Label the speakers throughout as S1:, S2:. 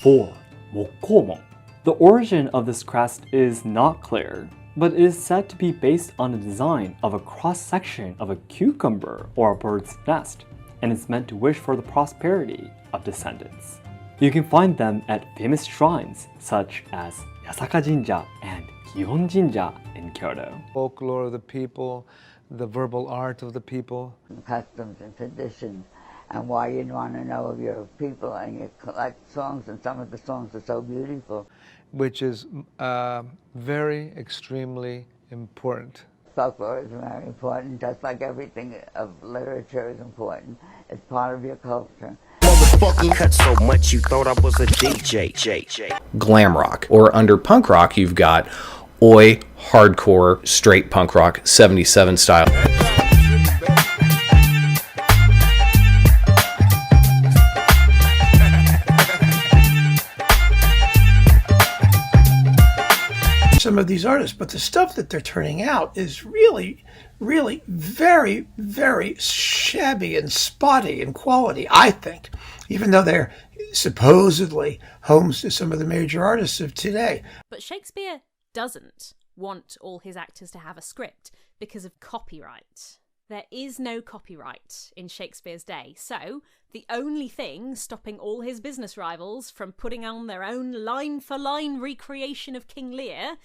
S1: 4. 목고모. The origin of this crest is not clear, but it is said to be based on the design of a cross-section of a cucumber or a bird's nest, and is meant to wish for the prosperity of descendants. You can find them at famous shrines such as Yasaka Jinja and Gihon Jinja in Kyoto.
S2: Folklore of the people, the verbal art of the people.
S3: Customs and traditions, and why you'd want to know of your people, and you collect songs, and some of the songs are so beautiful.
S2: Which is very, extremely important.
S3: Folklore is very important, just like everything of literature is important. It's part of your culture.
S4: I cut so much you thought I was a DJ.
S5: Glam rock, or under punk rock, you've got oi, hardcore, straight punk rock, 77 style.
S6: Some of these artists, but the stuff that they're turning out is really, really very, very shabby and spotty in quality, I think, even though they're supposedly homes to some of the major artists of today.
S7: But Shakespeare doesn't want all his actors to have a script because of copyright. There is no copyright in Shakespeare's day, so the only thing stopping all his business rivals from putting on their own line-for-line recreation of King Lear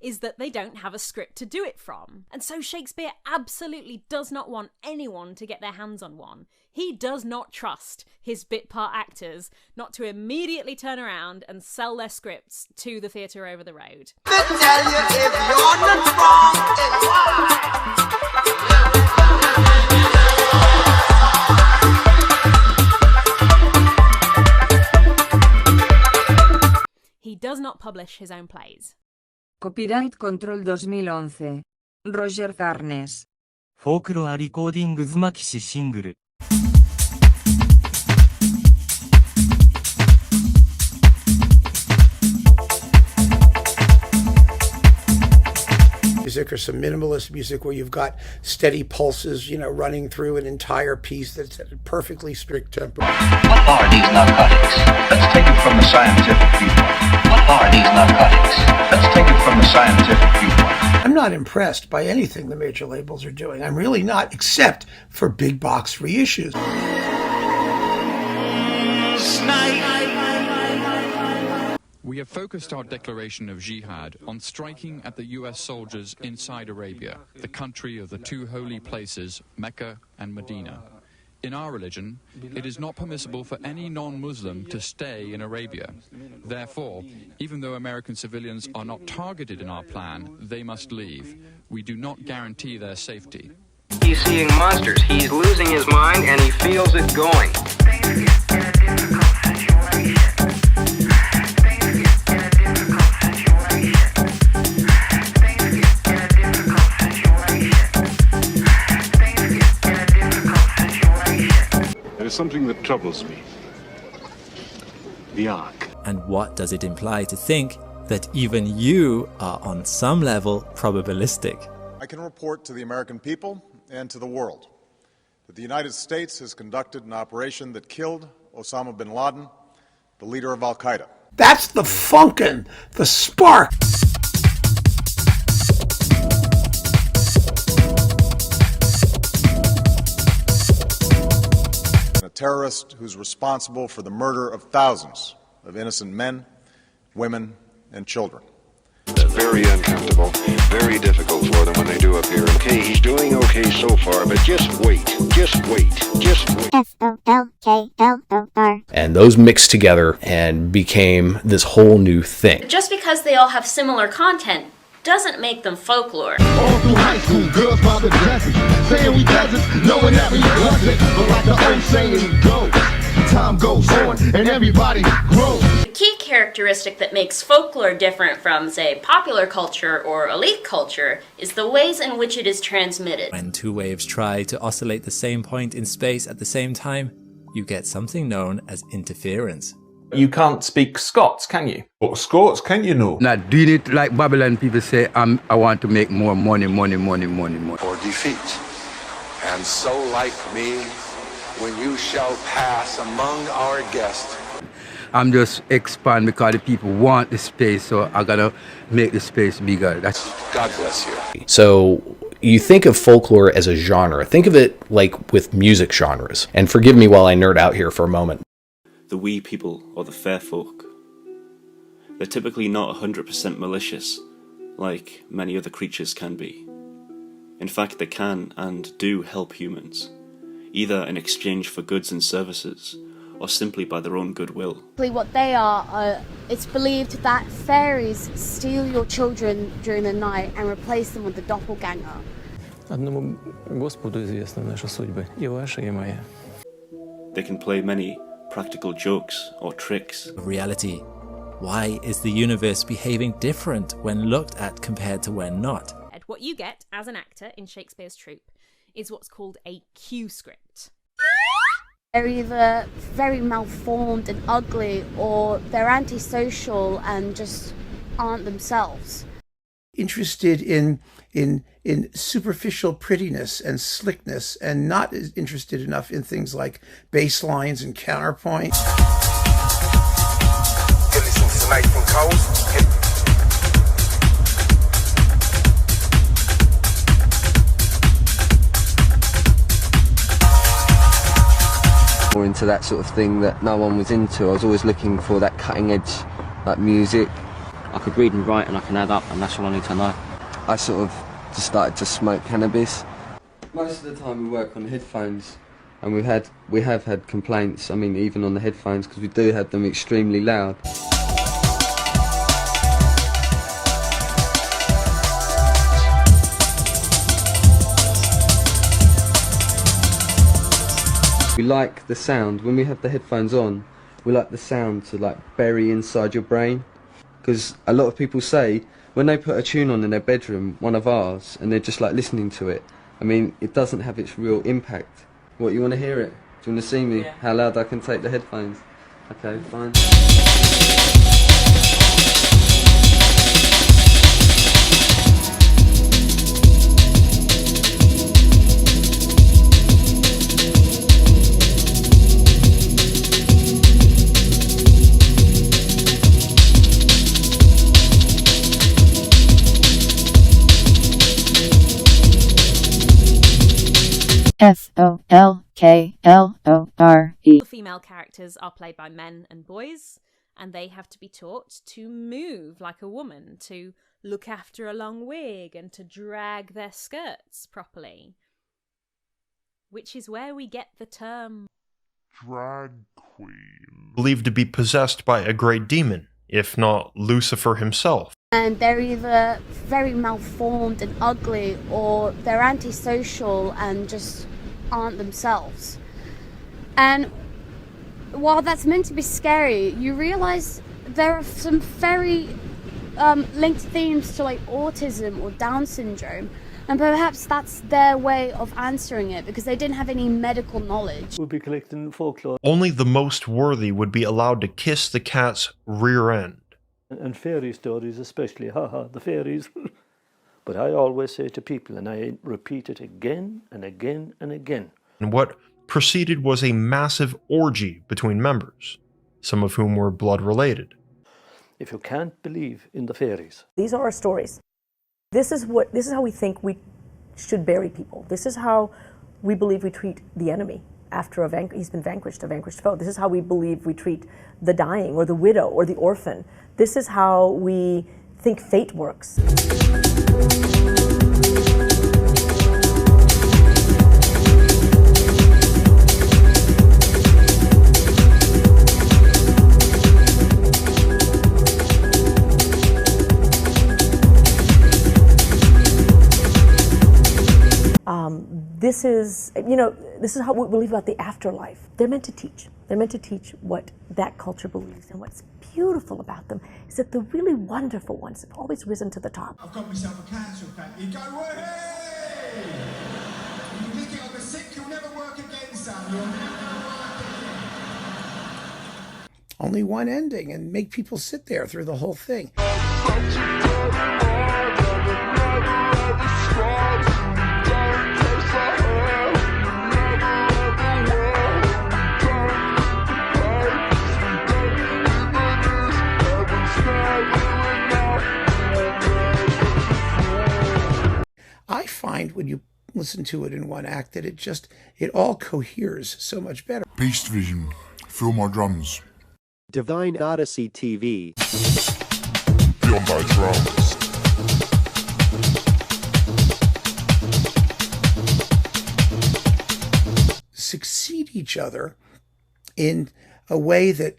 S7: is that they don't have a script to do it from. And so Shakespeare absolutely does not want anyone to get their hands on one. He does not trust his bit part actors not to immediately turn around and sell their scripts to the theatre over the road. He does not publish his own plays.
S8: Copyright Control 2011. Roger Carnes.
S9: Folklore レコーディングズマキシシングル。
S6: Music or some minimalist music where you've got steady pulses, running through an entire piece that's at a perfectly strict tempo.
S10: What are these narcotics? Let's take it from the scientific viewpoint. What are these narcotics? Let's take it from the scientific viewpoint.
S6: I'm not impressed by anything the major labels are doing. I'm really not, except for big box reissues.
S11: We have focused our declaration of jihad on striking at the US soldiers inside Arabia, the country of the two holy places, Mecca and Medina. In our religion, it is not permissible for any non-Muslim to stay in Arabia. Therefore, even though American civilians are not targeted in our plan, they must leave. We do not guarantee their safety.
S12: He's seeing monsters. He's losing his mind and he feels it going.
S13: There is something that troubles me. The Ark.
S14: And what does it imply to think that even you are on some level probabilistic?
S15: I can report to the American people and to the world that the United States has conducted an operation that killed Osama bin Laden, the leader of Al-Qaeda.
S6: That's the funkin', the spark.
S15: A terrorist who's responsible for the murder of thousands of innocent men, women, and children.
S13: Very uncomfortable, very difficult for them when they do appear. Okay, he's doing okay so far, but just wait, just wait, just wait.
S3: Folklore.
S5: And those mixed together and became this whole new thing.
S16: Just because they all have similar content doesn't make them folklore.
S17: All through high school, girls by the dresses, saying we cousins, knowing that we wasn't. But like the old saying goes, time goes on and everybody grows.
S16: The key characteristic that makes folklore different from, say, popular culture or elite culture is the ways in which it is transmitted.
S14: When two waves try to oscillate the same point in space at the same time, you get something known as interference.
S18: You can't speak Scots, can you?
S19: But Scots, can you know?
S20: Not doing it like Babylon people say, I want to make more money.
S5: Or defeat. And so like me, when you shall pass among our guests.
S20: I'm just expand because the people want the space, so I gotta make the space bigger. That's
S13: God bless you.
S5: So you think of folklore as a genre. Think of it like with music genres. And forgive me while I nerd out here for a moment.
S19: The wee people, or the fair folk. They're typically not 100% malicious, like many other creatures can be. In fact, they can and do help humans, either in exchange for goods and services, or simply by their own goodwill.
S21: What they are, it's believed that fairies steal your children during the night and replace them with the doppelganger.
S22: Одному Господу известны наши судьбы, и ваша, и моя.
S19: They can play many practical jokes or tricks.
S14: Reality. Why is the universe behaving different when looked at compared to when not?
S7: What you get as an actor in Shakespeare's troupe is what's called a cue script.
S21: They're either very malformed and ugly, or they're antisocial and just aren't themselves.
S6: Interested in superficial prettiness and slickness, and not as interested enough in things like bass lines and counterpoint.
S4: You're listening to Nathan Coles.
S23: More into that sort of thing that no one was into. I was always looking for that cutting edge, like music.
S24: I could read and write and I can add up, and that's all I need to know.
S23: I sort of just started to smoke cannabis. Most of the time we work on headphones, and we have had complaints, I mean even on the headphones, because we do have them extremely loud. We like the sound, when we have the headphones on, we like the sound to like bury inside your brain. Because a lot of people say, when they put a tune on in their bedroom, one of ours, and they're just like listening to it, I mean, it doesn't have its real impact. What, you want to hear it? Do you want to see me? Yeah. How loud I can take the headphones? Okay, fine.
S7: Folklore. The female characters are played by men and boys, and they have to be taught to move like a woman, to look after a long wig, and to drag their skirts properly. Which is where we get the term
S25: drag queen. Believed to be possessed by a great demon, if not Lucifer himself.
S21: And they're either very malformed and ugly, or they're antisocial and just aren't themselves. And while that's meant to be scary, you realize there are some very linked themes to like autism or Down syndrome, and perhaps that's their way of answering it, because they didn't have any medical knowledge.
S25: We'll be collecting folklore. Only the most worthy would be allowed to kiss the cat's rear end.
S26: And fairy stories especially, haha, the fairies. But I always say to people, and I repeat it again and again and again.
S25: And what proceeded was a massive orgy between members, some of whom were blood related.
S26: If you can't believe in the fairies.
S27: These are our stories. This is how we think we should bury people. This is how we believe we treat the enemy after he's been vanquished, a vanquished foe. This is how we believe we treat the dying or the widow or the orphan. This is how we think fate works. This is how we believe about the afterlife. They're meant to teach. They're meant to teach what that culture believes. And what's beautiful about them is that the really wonderful ones have always risen to the top.
S17: I've got myself a council pack. You go, hey! You lick it on the sick, you'll never work again, son. You'll never work again.
S6: Only one ending, and make people sit there through the whole thing. find when you listen to it in one act that it all coheres so much better.
S1: Beast Vision, Feel My Drums.
S2: Divine Odyssey TV.
S1: Beyond Thy Drums.
S6: Succeed each other in a way that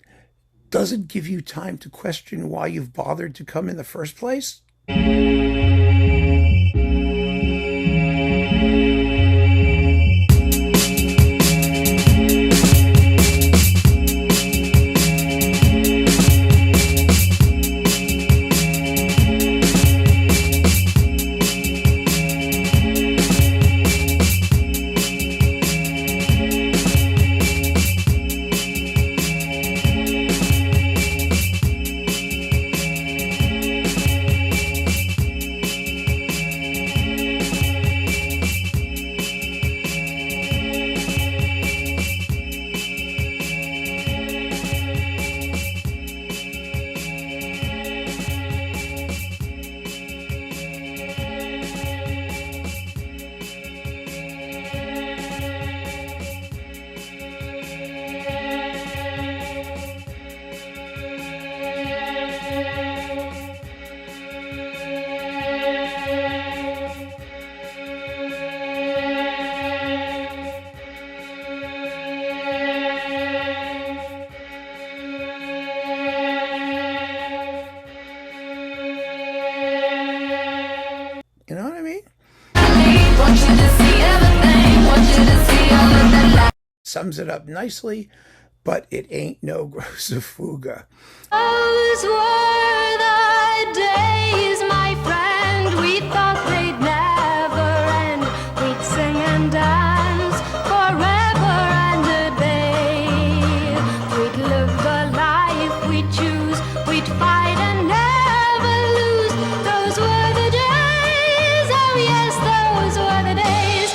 S6: doesn't give you time to question why you've bothered to come in the first place. You know what I mean? Sums it up nicely, but it ain't no grossa fuga.
S8: Those were the days, my friend, we thought they'd never end. We'd sing and dance forever and a day. We'd live the life we'd choose, we'd fight and never lose. Those were the days, oh yes, those were the days.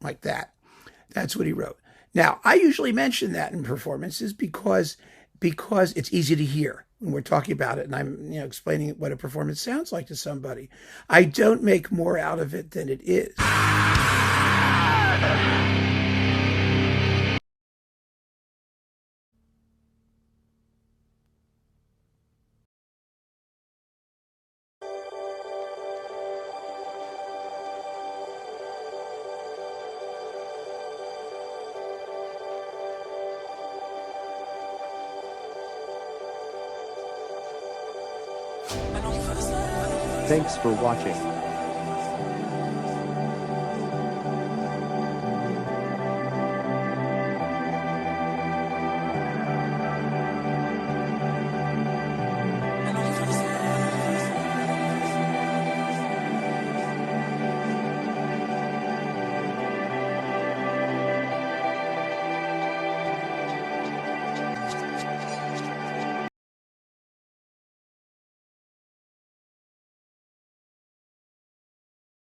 S6: Like that. That's what he wrote. Now, I usually mention that in performances because it's easy to hear when we're talking about it and I'm explaining what a performance sounds like to somebody. I don't make more out of it than it is.
S2: Thanks for watching.